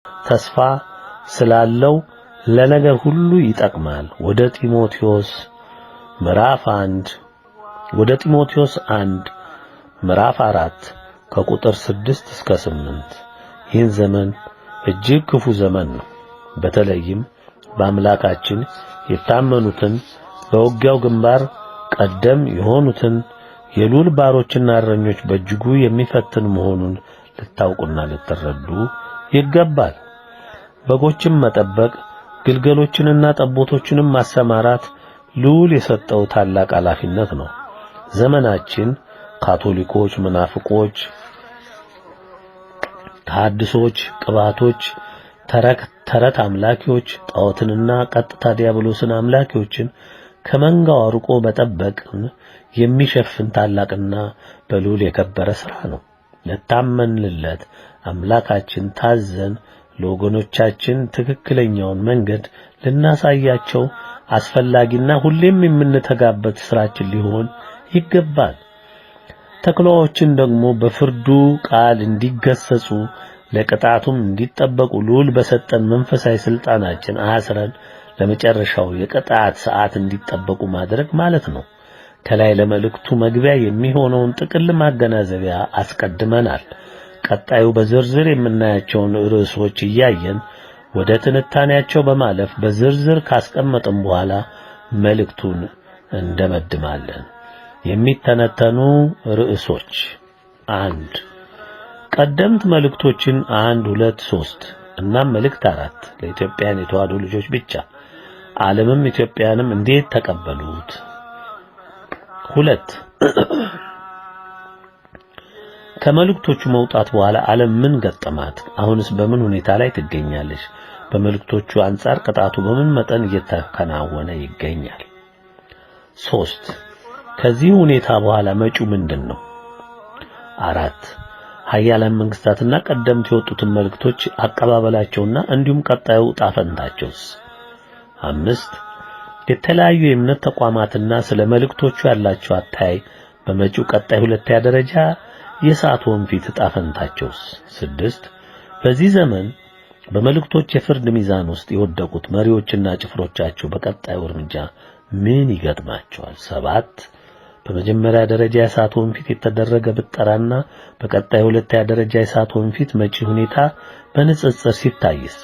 ተስፋ ስላለው ለነገር ሁሉ ይጠቅማል። ወደ ጢሞቴዎስ 1 ምዕራፍ 4 ከቁጥር 6 እስከ 8። ይህን ዘመን እጅግ ክፉ ዘመን ነው። በተለይም በአምላካችን የታመኑትን በውጊያው ግንባር ቀደም የሆኑትን የልዑል ባሮችና እረኞች በእጅጉ የሚፈትን መሆኑን ልታውቁና ልትረዱ ይገባል። በጎችን መጠበቅ፣ ግልገሎችንና ጠቦቶችንም ማሰማራት ልዑል የሰጠው ታላቅ ኃላፊነት ነው። ዘመናችን ካቶሊኮች፣ መናፍቆች፣ ተሐድሶች፣ ቅባቶች፣ ተረት አምላኪዎች፣ ጣዖትንና ቀጥታ ዲያብሎስን አምላኪዎችን ከመንጋው አርቆ መጠበቅን የሚሸፍን ታላቅና በልዑል የከበረ ሥራ ነው። ለታመንለት አምላካችን ታዘን ለወገኖቻችን ትክክለኛውን መንገድ ልናሳያቸው አስፈላጊና ሁሌም የምንተጋበት ሥራችን ሊሆን ይገባል። ተኩላዎችን ደግሞ በፍርዱ ቃል እንዲገሰጹ ለቅጣቱም እንዲጠበቁ ልዑል በሰጠን መንፈሳዊ ሥልጣናችን አስረን ለመጨረሻው የቅጣት ሰዓት እንዲጠበቁ ማድረግ ማለት ነው። ከላይ ለመልእክቱ መግቢያ የሚሆነውን ጥቅል ማገናዘቢያ አስቀድመናል። ቀጣዩ በዝርዝር የምናያቸውን ርዕሶች እያየን ወደ ትንታኔያቸው በማለፍ በዝርዝር ካስቀመጥን በኋላ መልእክቱን እንደመድማለን። የሚተነተኑ ርዕሶች 1. ቀደምት መልእክቶችን 1፣ 2፣ 3 እና መልእክት 4 ለኢትዮጵያን የተዋሕዶ ልጆች ብቻ፣ ዓለምም ኢትዮጵያንም እንዴት ተቀበሉት? 2. ከመልእክቶቹ መውጣት በኋላ ዓለም ምን ገጠማት? አሁንስ በምን ሁኔታ ላይ ትገኛለች? በመልእክቶቹ አንጻር ቅጣቱ በምን መጠን እየተከናወነ ይገኛል? 3. ከዚህ ሁኔታ በኋላ መጪው ምንድነው? 4. ኃያላን መንግስታትና ቀደምት የወጡትን መልእክቶች አቀባበላቸውና እንዲሁም ቀጣዩ ዕጣ ፈንታቸውስ? 5. የተለያዩ የእምነት ተቋማትና ስለ መልእክቶቹ ያላቸው አታይ በመጪው ቀጣይ ሁለተኛ ደረጃ የሰዓት ወንፊት ዕጣ ፈንታቸውስ? 6. በዚህ ዘመን በመልእክቶች የፍርድ ሚዛን ውስጥ የወደቁት መሪዎችና ጭፍሮቻቸው በቀጣዩ እርምጃ ምን ይገጥማቸዋል? 7. በመጀመሪያ ደረጃ የሰዓት ወንፊት የተደረገ ብጠራና በቀጣይ ሁለተኛ ደረጃ የሰዓት ወንፊት መጪ ሁኔታ በንጽጽር ሲታይስ?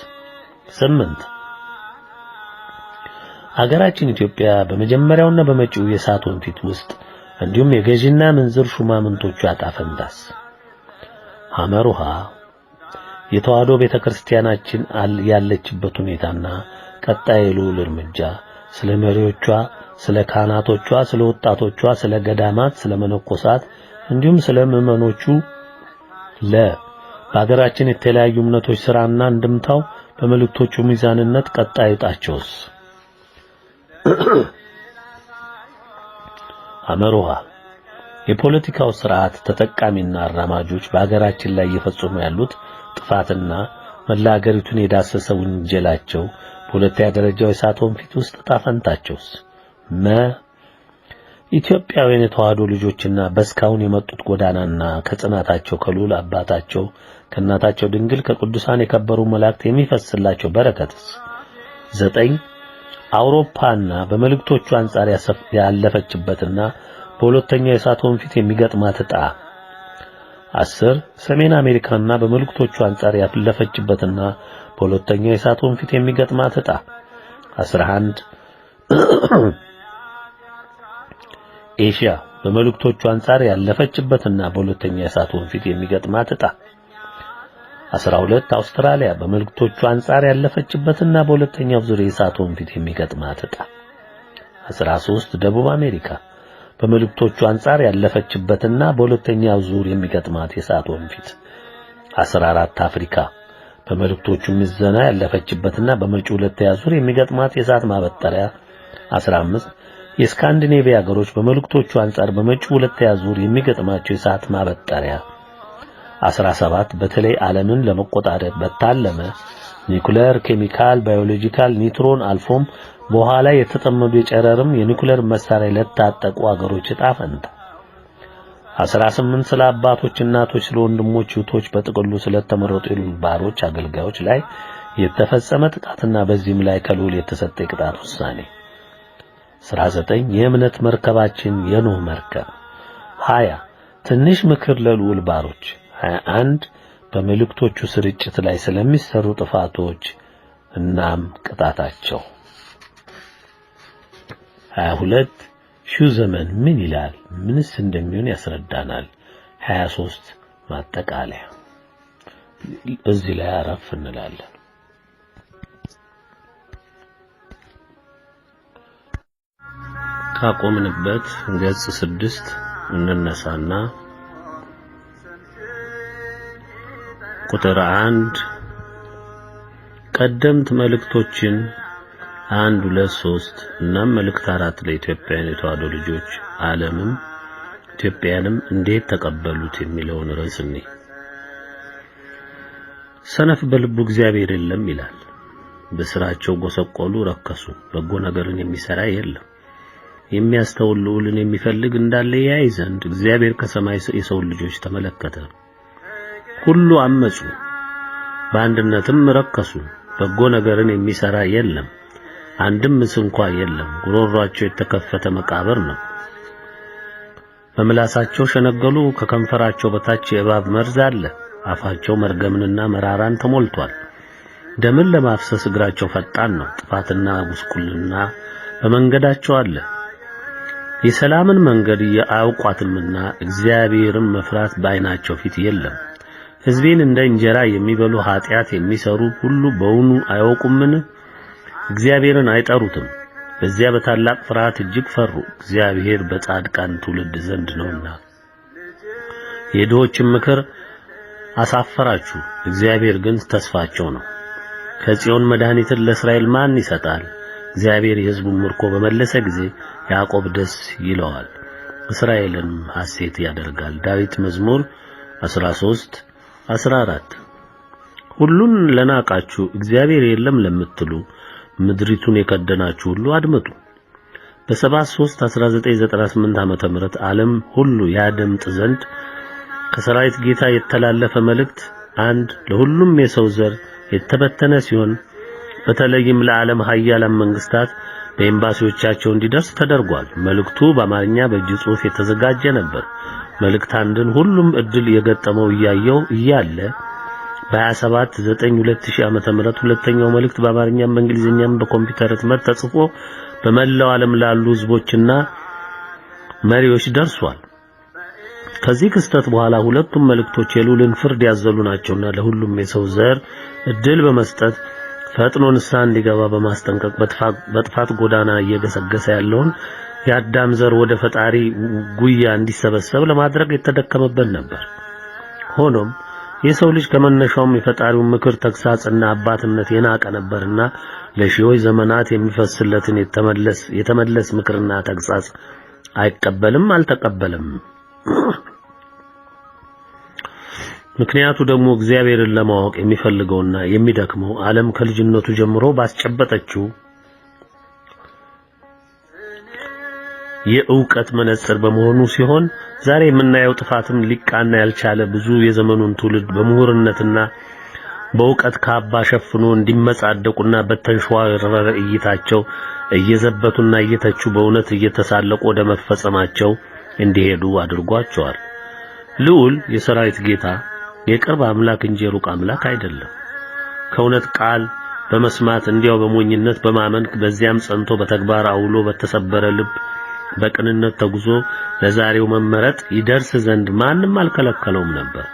8. ሀገራችን ኢትዮጵያ በመጀመሪያውና በመጪው የሰዓት ወንፊት ውስጥ እንዲሁም የገዢና ምንዝር ሹማምንቶቹ ዕጣ ፈንታስ? ሐመሩሃ የተዋሕዶ ቤተክርስቲያናችን ያለችበት ሁኔታና ቀጣይ የልዑል እርምጃ፣ ስለ መሪዎቿ፣ ስለ ካህናቶቿ፣ ስለ ወጣቶቿ፣ ስለ ገዳማት፣ ስለ መነኮሳት እንዲሁም ስለ ምዕመኖቹ በሀገራችን የተለያዩ እምነቶች ሥራና እንድምታው በመልእክቶቹ ሚዛንነት ቀጣይ ዕጣቸውስ? አመሩሃ የፖለቲካው ስርዓት ተጠቃሚና አራማጆች በሀገራችን ላይ እየፈጸሙ ያሉት ጥፋትና መላ ሀገሪቱን የዳሰሰ ወንጀላቸው በሁለተኛ ደረጃው የሰዓት ወንፊት ውስጥ ዕጣ ፈንታቸውስ? ኢትዮጵያውያን የተዋሕዶ ልጆችና በስካውን የመጡት ጎዳናና ከጽናታቸው ከልዑል አባታቸው ከእናታቸው ድንግል ከቅዱሳን የከበሩ መላእክት የሚፈስላቸው በረከትስ? 9. አውሮፓና በመልእክቶቹ አንጻር ያለፈችበትና በሁለተኛው የሰዓት ወንፊት የሚገጥማት ዕጣ? 10. ሰሜን አሜሪካና በመልእክቶቹ አንጻር ያለፈችበትና በሁለተኛው የሰዓት ወንፊት የሚገጥማት ዕጣ? 11. ኤሽያ በመልእክቶቹ አንጻር ያለፈችበትና በሁለተኛው የሰዓት ወንፊት የሚገጥማት ዕጣ? 12. አውስትራሊያ በመልእክቶቹ አንጻር ያለፈችበትና በሁለተኛው ዙር የሰዓት ወንፊት የሚገጥማት ዕጣ? 13. ደቡብ አሜሪካ በመልእክቶቹ አንጻር ያለፈችበትና በሁለተኛው ዙር የሚገጥማት የሰዓት ወንፊት? 14. አፍሪካ በመልእክቶቹ ምዘና ያለፈችበትና በመጪው ሁለተኛ ዙር የሚገጥማት የሰዓት ማበጠሪያ? 15. የስካንዲኔቪያ ሀገሮች በመልእክቶቹ አንጻር በመጪው ሁለተኛ ዙር የሚገጥማቸው የሰዓት ማበጠሪያ? 17. በተለይ ዓለምን ለመቆጣጠር በታለመ ኒኩሌር፣ ኬሚካል፣ ባዮሎጂካል፣ ኒውትሮን አልፎም በኋላ የተጠመዱ የጨረርም የኒኩሌር መሳሪያ ለታጠቁ አገሮች ዕጣ ፈንታ? 18 ስለ አባቶች፣ እናቶች፣ ስለ ወንድሞች፣ እህቶች በጥቅሉ ስለተመረጡ ባሮች አገልጋዮች ላይ የተፈጸመ ጥቃትና በዚህም ላይ ከልዑል የተሰጠ የቅጣት ውሳኔ። 19 የእምነት መርከባችን የኖህ መርከብ። 20 ትንሽ ምክር ለልዑል ባሮች። 21 በመልእክቶቹ ስርጭት ላይ ስለሚሰሩ ጥፋቶች እናም ቅጣታቸው። 22 ሺው ዘመን ምን ይላል? ምንስ እንደሚሆን ያስረዳናል። 23 ማጠቃለያ። እዚህ ላይ አረፍ እንላለን። ካቆምንበት ገጽ 6 እንነሳና ቁጥር 1 ቀደምት መልእክቶችን 1 2 3 እና መልእክት 4 ለኢትዮጵያውያን የተዋሕዶ ልጆች ዓለምም ኢትዮጵያንም እንዴት ተቀበሉት የሚለውን ርዕስ እንይ። ሰነፍ በልቡ እግዚአብሔር የለም ይላል። በስራቸው ጎሰቆሉ፣ ረከሱ። በጎ ነገርን የሚሰራ የለም። የሚያስተውል ልዑልን የሚፈልግ እንዳለ ያይ ዘንድ እግዚአብሔር ከሰማይ የሰው ልጆች ተመለከተ። ሁሉ አመጹ፣ በአንድነትም ረከሱ። በጎ ነገርን የሚሰራ የለም፣ አንድም እንኳ የለም። ጉሮሯቸው የተከፈተ መቃብር ነው። በምላሳቸው ሸነገሉ፣ ከከንፈራቸው በታች የእባብ መርዝ አለ። አፋቸው መርገምንና መራራን ተሞልቷል። ደምን ለማፍሰስ እግራቸው ፈጣን ነው። ጥፋትና ጉስቁልና በመንገዳቸው አለ። የሰላምን መንገድ አያውቋትምና እግዚአብሔርን መፍራት በዓይናቸው ፊት የለም። ሕዝቤን እንደ እንጀራ የሚበሉ ኃጢአት የሚሰሩ ሁሉ በውኑ አያውቁምን? እግዚአብሔርን አይጠሩትም። በዚያ በታላቅ ፍርሃት እጅግ ፈሩ። እግዚአብሔር በጻድቃን ትውልድ ዘንድ ነውና። የድሆችን ምክር አሳፈራችሁ፣ እግዚአብሔር ግን ተስፋቸው ነው። ከጽዮን መድኃኒትን ለእስራኤል ማን ይሰጣል? እግዚአብሔር የሕዝቡን ምርኮ በመለሰ ጊዜ ያዕቆብ ደስ ይለዋል፣ እስራኤልንም ሐሴት ያደርጋል። ዳዊት መዝሙር 13:14 ሁሉን ለናቃችሁ እግዚአብሔር የለም ለምትሉ ምድሪቱን የከደናችሁ ሁሉ አድምጡ። በ73/1998 ዓመተ ምህረት ዓለም ሁሉ ያደምጥ ዘንድ ከሰራዊት ጌታ የተላለፈ መልእክት አንድ ለሁሉም የሰው ዘር የተበተነ ሲሆን በተለይም ለዓለም ኃያላን መንግስታት በኤምባሲዎቻቸው እንዲደርስ ተደርጓል። መልእክቱ በአማርኛ በእጅ ጽሑፍ የተዘጋጀ ነበር። መልእክት አንድን ሁሉም እድል የገጠመው እያየው እያለ በ27/9/2000 ዓመተ ምህረት ሁለተኛው መልእክት በአማርኛም በእንግሊዝኛም በኮምፒውተር ህትመት ተጽፎ በመላው ዓለም ላሉ ህዝቦችና መሪዎች ደርሷል። ከዚህ ክስተት በኋላ ሁለቱም መልእክቶች የልዑልን ፍርድ ያዘሉ ናቸውና ለሁሉም የሰው ዘር እድል በመስጠት ፈጥኖ ንስሐ እንዲገባ በማስጠንቀቅ በጥፋት ጎዳና እየገሰገሰ ያለውን የአዳም ዘር ወደ ፈጣሪ ጉያ እንዲሰበሰብ ለማድረግ የተደከመበት ነበር። ሆኖም የሰው ልጅ ከመነሻውም የፈጣሪውን ምክር ተግሳጽና አባትነት የናቀ ነበርና ለሺዎች ዘመናት የሚፈስለትን የተመለስ ምክርና ተግሳጽ አይቀበልም፣ አልተቀበለም። ምክንያቱ ደግሞ እግዚአብሔርን ለማወቅ የሚፈልገውና የሚደክመው ዓለም ከልጅነቱ ጀምሮ ባስጨበጠችው የእውቀት መነጽር በመሆኑ ሲሆን ዛሬ የምናየው ጥፋትም ሊቃና ያልቻለ ብዙ የዘመኑን ትውልድ በምሁርነትና በእውቀት ካባ ሸፍኖ እንዲመጻደቁና በተንሸዋረረ እይታቸው እየዘበቱና እየተቹ በእውነት እየተሳለቁ ወደ መፈጸማቸው እንዲሄዱ አድርጓቸዋል። ልዑል የሰራዊት ጌታ የቅርብ አምላክ እንጂ የሩቅ አምላክ አይደለም። ከእውነት ቃል በመስማት እንዲያው በሞኝነት በማመን በዚያም ጸንቶ በተግባር አውሎ በተሰበረ ልብ በቅንነት ተጉዞ ለዛሬው መመረጥ ይደርስ ዘንድ ማንም አልከለከለውም ነበር።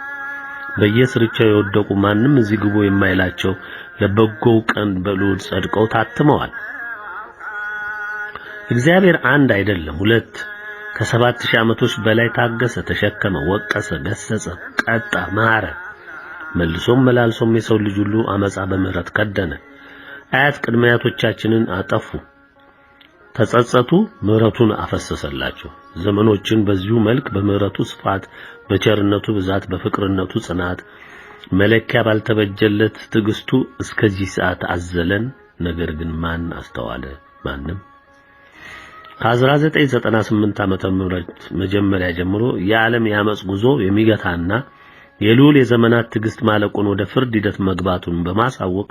በየስርቻው የወደቁ ማንም እዚህ ግቡ የማይላቸው ለበጎው ቀን በልዑል ጸድቀው ታትመዋል። እግዚአብሔር አንድ አይደለም፣ ሁለት ከ7000 ዓመቶች በላይ ታገሰ፣ ተሸከመ፣ ወቀሰ፣ ገሰጸ፣ ቀጣ፣ ማረ። መልሶም መላልሶም የሰው ልጅ ሁሉ አመጻ በምህረት ከደነ። አያት ቅድመ አያቶቻችንን አጠፉ፣ ተጸጸቱ፣ ምህረቱን አፈሰሰላቸው። ዘመኖችን በዚሁ መልክ በምህረቱ ስፋት፣ በቸርነቱ ብዛት፣ በፍቅርነቱ ጽናት መለኪያ ባልተበጀለት ትዕግስቱ እስከዚህ ሰዓት አዘለን። ነገር ግን ማን አስተዋለ? ማንም። ከ1998 ዓመተ ምህረት መጀመሪያ ጀምሮ የዓለም ያመጽ ጉዞ የሚገታና የልዑል የዘመናት ትግስት ማለቁን ወደ ፍርድ ሂደት መግባቱን በማሳወቅ